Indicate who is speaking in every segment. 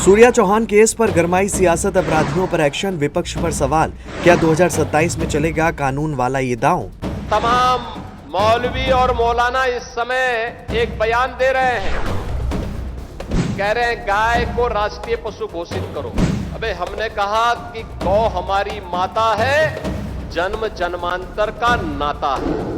Speaker 1: Surya Chauhan case पर गरमाई सियासत, अपराधियों पर एक्शन, विपक्ष पर सवाल। क्या 2027 में चलेगा कानून वाला ये दांव?
Speaker 2: तमाम मौलवी और मौलाना इस समय एक बयान दे रहे हैं, कह रहे हैं गाय को राष्ट्रीय पशु घोषित करो। अबे हमने कहा कि गौ हमारी माता है, जन्म जन्मांतर का नाता है।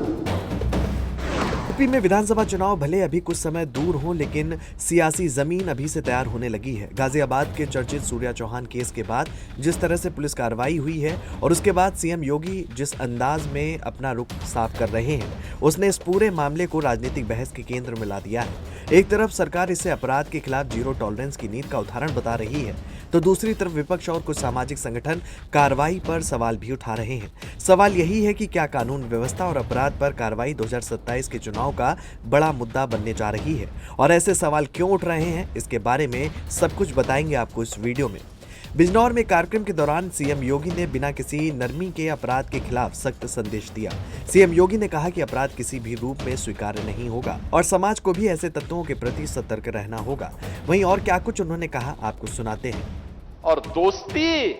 Speaker 1: यूपी में विधानसभा चुनाव भले अभी कुछ समय दूर हों, लेकिन सियासी जमीन अभी से तैयार होने लगी है। गाजियाबाद के चर्चित सूर्या चौहान केस के बाद जिस तरह से पुलिस कार्रवाई हुई है और उसके बाद सीएम योगी जिस अंदाज में अपना रुख साफ कर रहे हैं, उसने इस पूरे मामले को राजनीतिक बहस के केंद्र में ला दिया है। एक तरफ सरकार इसे अपराध के खिलाफ जीरो टॉलरेंस की नीति का उदाहरण बता रही है, तो दूसरी तरफ विपक्ष और कुछ सामाजिक संगठन कार्रवाई पर सवाल भी उठा रहे हैं। सवाल यही है कि क्या कानून व्यवस्था और अपराध पर कार्रवाई 2027 के चुनाव का बड़ा मुद्दा बनने जा रही है, और ऐसे सवाल क्यों उठ रहे हैं, इसके बारे में सब कुछ बताएंगे आपको इस वीडियो में। बिजनौर में कार्यक्रम के दौरान सीएम योगी ने बिना किसी नरमी के अपराध के खिलाफ सख्त संदेश दिया। सीएम योगी ने कहा कि अपराध किसी भी रूप में स्वीकार्य नहीं होगा और समाज को भी ऐसे तत्वों के प्रति सतर्क रहना होगा। वहीं और क्या कुछ उन्होंने कहा, आपको सुनाते हैं।
Speaker 2: और दोस्ती,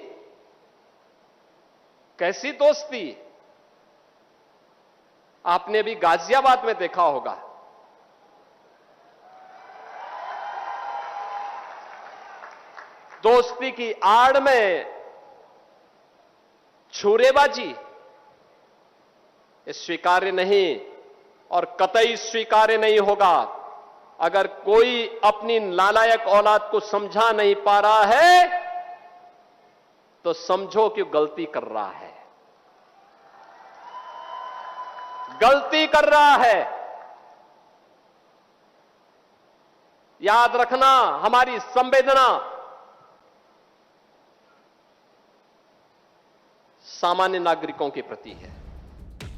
Speaker 2: कैसी दोस्ती आपने भी गाजियाबाद में देखा होगा। दोस्ती की आड़ में छुरेबाजी, ये स्वीकार्य नहीं और कतई स्वीकार्य नहीं होगा। अगर कोई अपनी नालायक औलाद को समझा नहीं पा रहा है तो समझो कि गलती कर रहा है, गलती कर रहा है। याद रखना, हमारी संवेदना सामान्य नागरिकों के प्रति है।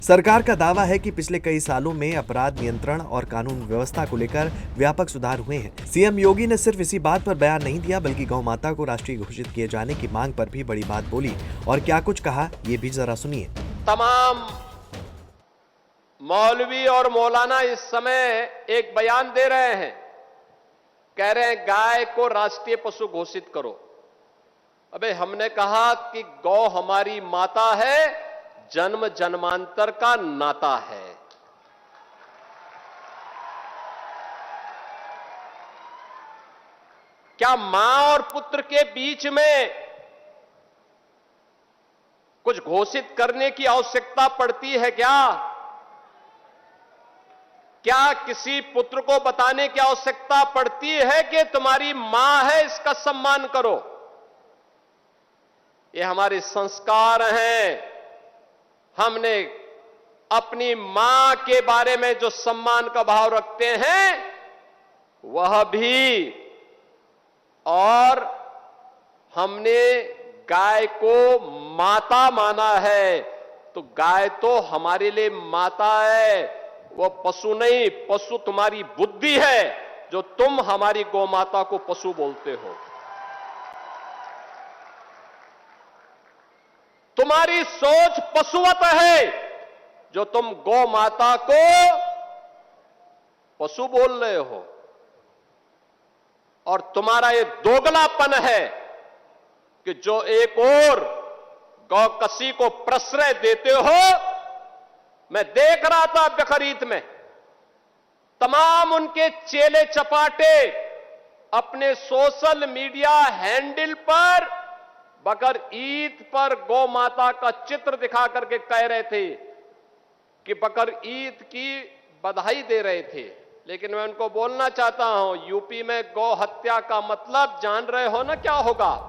Speaker 1: सरकार का दावा है कि पिछले कई सालों में अपराध नियंत्रण और कानून व्यवस्था को लेकर व्यापक सुधार हुए हैं। सीएम योगी ने सिर्फ इसी बात पर बयान नहीं दिया, बल्कि गौ माता को राष्ट्रीय घोषित किए जाने की मांग पर भी बड़ी बात बोली। और क्या कुछ कहा, ये भी जरा सुनिए।
Speaker 2: तमाम मौलवी और मौलाना इस समय एक बयान दे रहे हैं, कह रहे हैं गाय को राष्ट्रीय पशु घोषित करो। अबे हमने कहा कि गौ हमारी माता है, जन्म जन्मांतर का नाता है। क्या मां और पुत्र के बीच में कुछ घोषित करने की आवश्यकता पड़ती है क्या? क्या किसी पुत्र को बताने की आवश्यकता पड़ती है कि तुम्हारी मां है, इसका सम्मान करो? ये हमारे संस्कार हैं। हमने अपनी मां के बारे में जो सम्मान का भाव रखते हैं वह भी, और हमने गाय को माता माना है, तो गाय तो हमारे लिए माता है, वो पशु नहीं। पशु तुम्हारी बुद्धि है, जो तुम हमारी गौ माता को पशु बोलते हो। तुम्हारी सोच पशुवत है, जो तुम गौ माता को पशु बोल रहे हो। और तुम्हारा ये दोगलापन है कि जो एक और गौ कसी को प्रश्रय देते हो। मैं देख रहा था बकरीद में तमाम उनके चेले चपाटे अपने सोशल मीडिया हैंडल पर बकर ईद पर गौ माता का चित्र दिखा करके कह रहे थे कि बकर ईद की बधाई दे रहे थे। लेकिन मैं उनको बोलना चाहता हूं, यूपी में गौ हत्या का मतलब जान रहे हो ना क्या होगा?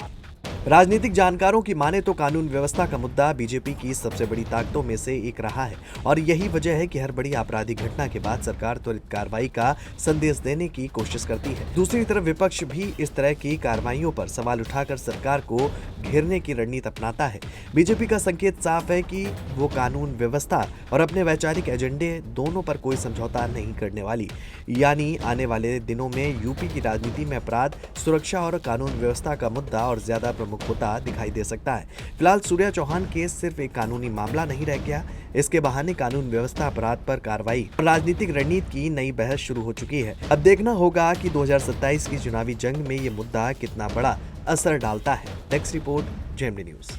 Speaker 1: राजनीतिक जानकारों की माने तो कानून व्यवस्था का मुद्दा बीजेपी की सबसे बड़ी ताकतों में से एक रहा है, और यही वजह है कि हर बड़ी आपराधिक घटना के बाद सरकार त्वरित कार्रवाई का संदेश देने की कोशिश करती है। दूसरी तरफ विपक्ष भी इस तरह की कार्रवाइयों पर सवाल उठाकर सरकार को घेरने की रणनीति अपनाता है। बीजेपी का संकेत साफ है कि वो कानून व्यवस्था और अपने वैचारिक एजेंडे दोनों पर कोई समझौता नहीं करने वाली। यानी आने वाले दिनों में यूपी की राजनीति में अपराध, सुरक्षा और कानून व्यवस्था का मुद्दा और ज्यादा प्रमुख होता दिखाई दे सकता है। फिलहाल सूर्या चौहान केस सिर्फ एक कानूनी मामला नहीं रह गया, इसके बहाने कानून व्यवस्था, अपराध पर कार्रवाई और राजनीतिक रणनीति की नई बहस शुरू हो चुकी है। अब देखना होगा कि 2027 की चुनावी जंग में ये मुद्दा कितना बड़ा असर डालता है। Next report, JMD news.